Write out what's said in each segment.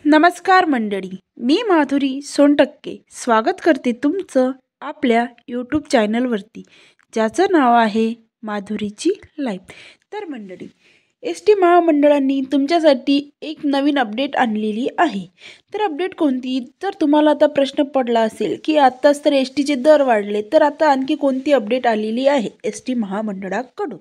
नमस्कार मंडळी, मी माधुरी सोनटक्के स्वागत करते तुमचं आपल्या यूट्यूब चॅनलवरती, ज्याचं नाव आहे माधुरीची लाईफ। तर मंडळी, एस टी महामंडळाने तुमच्यासाठी एक नवीन अपडेट आणलेली आहे। तर अपडेट कोणती? तर तुम्हाला आता प्रश्न पडला असेल की आत्ताच तर एस टीचे दर वाढले, तर आता आणखी कोणती अपडेट आलेली आहे एस टी महामंडळाकडून?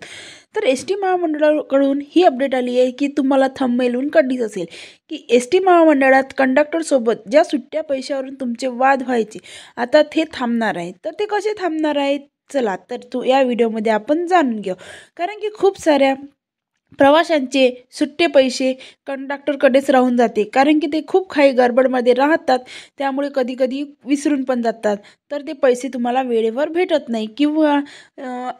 तर एस टी महामंडळाकडून ही अपडेट आली आहे की तुम्हाला थंबनेलवरून कळलीच असेल की एस टी महामंडळात कंडक्टरसोबत ज्या सुट्ट्या पैशावरून तुमचे वाद व्हायचे, आता ते थांबणार आहे। तर ते कसे थांबणार आहेत? चला तर या व्हिडिओमध्ये आपण जाणून घेऊ। कारण की खूप साऱ्या प्रवाशांचे सुट्टे पैसे कंडक्टरकडेच राहून जाते, कारण की ते खूप काही गडबडमध्ये राहतात, त्यामुळे कधी कधी विसरून पण जातात। तर ते पैसे तुम्हाला वेळेवर भेटत नाही, किंवा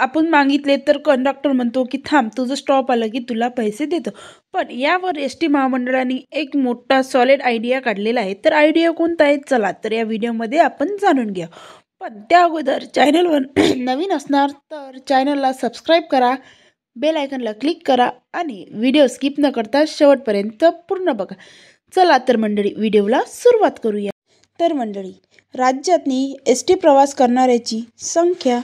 आपण मागितले तर कंडक्टर म्हणतो की थांब, तुझं स्टॉप आलं की तुला पैसे देतो। पण यावर एस टी महामंडळाने एक मोठा सॉलिड आयडिया काढलेला आहे। तर आयडिया कोणता आहे? चला तर या व्हिडिओमध्ये आपण जाणून घ्या। पण त्या अगोदर चॅनलवर नवीन असणार तर चॅनलला सबस्क्राईब करा, बेल आयकॉनला क्लिक करा आणि व्हिडिओ स्किप न करता शेवटपर्यंत पूर्ण बघा। चला तर मंडळी, व्हिडिओला सुरुवात करूया। तर मंडळी, राज्यातनी एस टी प्रवास करणाऱ्याची संख्या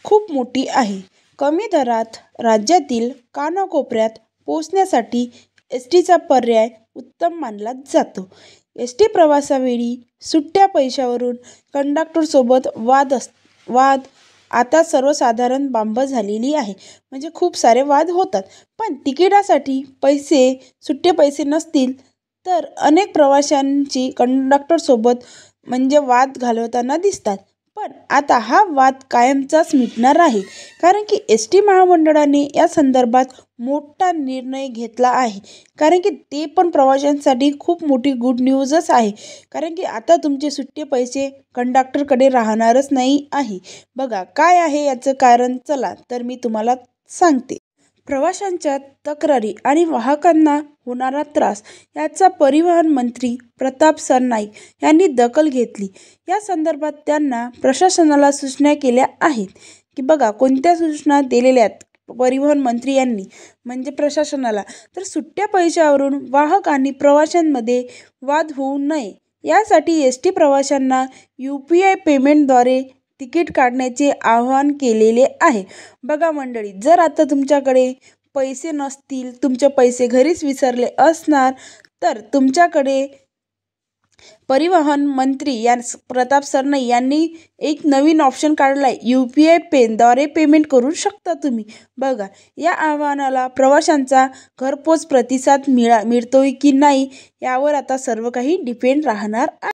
खूप मोठी आहे। कमी दरात राज्यातील कानाकोपऱ्यात पोहोचण्यासाठी एस टीचा पर्याय उत्तम मानला जातो। एस टी प्रवासावेळी सुट्ट्या पैशावरून कंडक्टरसोबत वाद आता सर्वसाधारण बाब झालेली आहे। म्हणजे खूप सारे वाद होतात, पण तिकिटासाठी सुट्टे पैसे नसतील तर अनेक प्रवाशांची कंडक्टरसोबत म्हणजे वाद घालवताना दिसतात। पण आता हा वाद कायमचाच मिटणार आहे, कारण की एस टी महामंडळाने या संदर्भात मोठा निर्णय घेतला आहे। कारण की ते पण प्रवाशांसाठी खूप मोठी गुड न्यूजच आहे, कारण की आता तुमचे सुट्टे पैसे कंडक्टरकडे राहणारच नाही आहे। बघा काय आहे याचं कारण, चला तर मी तुम्हाला सांगते। प्रवाशांच्या तक्रारी आणि वाहकांना होणारा त्रास याचा परिवहन मंत्री प्रताप सरनाईक यांनी दखल घेतली। या संदर्भात त्यांना प्रशासनाला सूचना केल्या आहेत की बघा कोणत्या सूचना दिलेल्या आहेत परिवहन मंत्री यांनी, म्हणजे प्रशासनाला। तर सुट्ट्या पैशावरून वाहक आणि प्रवाशांमध्ये वाद होऊ नये यासाठी एस टी प्रवाशांना UPI पेमेंटद्वारे तिकीट काढण्याचे आवाहन केलेले आहे। बघा मंडळी, जर आता तुमच्याकडे पैसे नसतील, तुमचे पैसे घरीच विसरले असणार, तर तुमच्याकडे परिवहन मंत्री प्रताप सरनाईक यांनी एक नवीन ऑप्शन काढला आहे, UPI पेनद्वारे पेमेंट करू शकता तुम्ही। बघा, या आव्हानाला प्रवाशांचा घरपोच प्रतिसाद मिळतोय की नाही यावर आता सर्व काही डिपेंड राहणार आहे।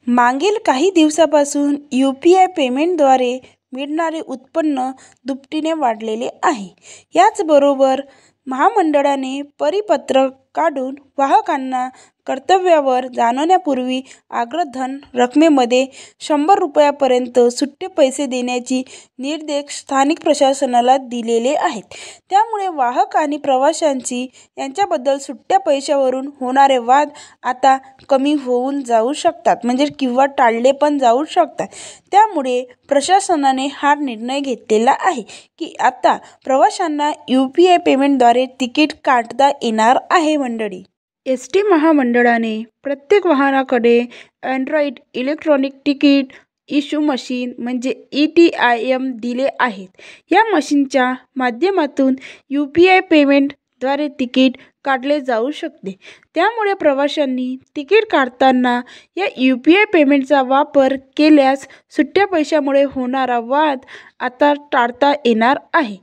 मागील काही दिवसापासून UPI पेमेंटद्वारे मिळणारे उत्पन्न दुपटीने वाढलेले आहे। याचबरोबर महामंडळाने परिपत्रक काढून वाहकांना कर्तव्यावर जाण्यापूर्वी अग्रधन रकमेमध्ये 100 रुपयापर्यंत सुट्टे पैसे देण्याचे निर्देश स्थानिक प्रशासनाला दिलेले आहेत। त्यामुळे वाहक आणि प्रवाशांची यांच्याबद्दल सुट्ट्या पैशावरून होणारे वाद आता कमी होऊन जाऊ शकतात, म्हणजे किंवा टाळले पण जाऊ शकतात। त्यामुळे प्रशासनाने हा निर्णय घेतलेला आहे की आता प्रवाशांना UPI पेमेंटद्वारे तिकीट काढता येणार आहे। मंडळी, एस टी महामंडळाने प्रत्येक वाहनाकडे android electronic ticket issue machine म्हणजे ETIM दिले आहेत। या मशीनच्या माध्यमातून UPI पेमेंटद्वारे तिकीट काढले जाऊ शकते। त्यामुळे प्रवाशांनी तिकीट काढताना या UPI पेमेंटचा वापर केल्यास सुट्ट्या पैशामुळे होणारा वाद आता टाळता येणार आहे,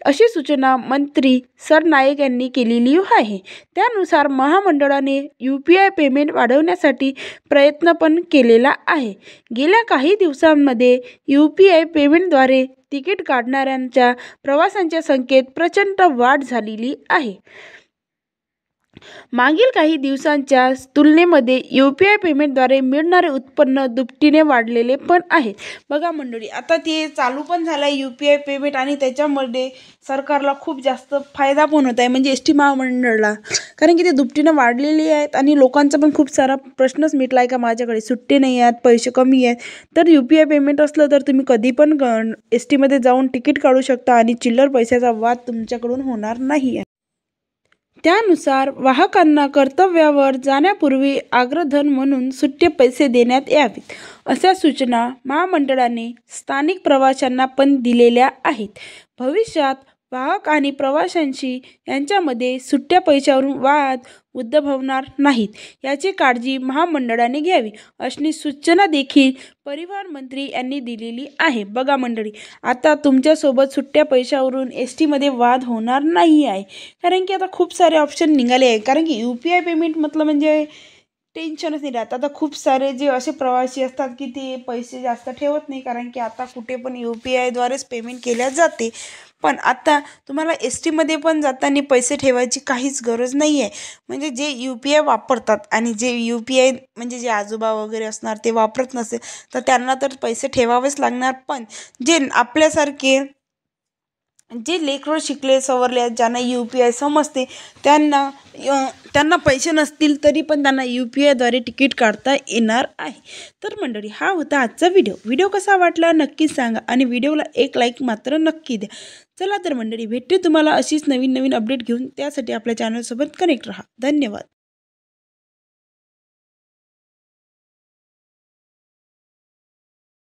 अशी सूचना मंत्री सरनाईक यांनी केलेली आहे। त्यानुसार महामंडळाने UPI पेमेंट वाढवण्यासाठी प्रयत्न पण केलेला आहे। गेल्या काही दिवसांमध्ये UPI पेमेंटद्वारे तिकीट काढणाऱ्यांच्या प्रवाशांच्या संख्येत प्रचंड वाढ झालेली आहे। मागील काही दिवसांच्या तुलनेमध्ये UPI पेमेंटद्वारे मिळणारे उत्पन्न दुपटीने वाढलेले पण आहे। बघा मंडळी, आता ते चालू पण झालं आहे UPI पेमेंट, आणि त्याच्यामध्ये सरकारला खूप जास्त फायदा पण होत आहे, म्हणजे एस टी महामंडळाला, कारण की ते दुपटीने वाढलेले आहेत आणि लोकांचा पण खूप सारा प्रश्नच मिटला आहे का माझ्याकडे सुट्टे नाही आहेत, पैसे कमी आहेत। तर UPI पेमेंट असलं तर तुम्ही कधी पण एस टीमध्ये जाऊन तिकीट काढू शकता आणि चिल्लर पैशाचा वाद तुमच्याकडून होणार नाही आहे। त्यानुसार वाहकांना कर्तव्यावर जाण्यापूर्वी अग्रधन म्हणून सुट्टे पैसे देण्यात यावेत, अशा सूचना महामंडळाने स्थानिक प्रवाशांना पण दिलेल्या आहेत. भविष्यात वाहक आणि प्रवाशांशी यांच्यामध्ये सुट्ट्या पैशावरून वाद उद्भवणार नाहीत याची काळजी महामंडळाने घ्यावी, अशी सूचना देखील परिवहन मंत्री यांनी दिलेली आहे. बघा मंडळी, आता तुमच्यासोबत सुट्ट्या पैशावरून एस टीमध्ये वाद होणार नाही आहे, कारण की आता खूप सारे ऑप्शन निघाले आहे. कारण की UPI पेमेंट म्हटलं म्हणजे टेन्शनच नाही राहत. आता खूप सारे जे असे प्रवासी असतात की ते पैसे जास्त ठेवत नाही, कारण की आता कुठे पण UPIद्वारेच पेमेंट केल्या जाते. पण आता तुम्हाला एस टीमध्ये पण जाताना पैसे ठेवायची काहीच गरज नाही आहे. म्हणजे जे UPI वापरतात आणि जे UPI म्हणजे जे आजोबा वगैरे असणार ते वापरत नसेल तर त्यांना तर पैसे ठेवावेच लागणार. पण जे आपल्यासारखे जे लेकरं शिकले सवरले आहेत, ज्यांना UPI समजते, त्यांना पैसे नसतील तरी पण त्यांना UPIद्वारे तिकीट काढता येणार आहे. तर मंडळी, हा होता आजचा व्हिडिओ कसा वाटला नक्कीच सांगा आणि व्हिडिओला एक लाईक मात्र नक्की द्या. चला तर मंडळी, भेटते तुम्हाला अशीच नवीन अपडेट घेऊन. त्यासाठी आपल्या चॅनलसोबत कनेक्ट राहा. धन्यवाद.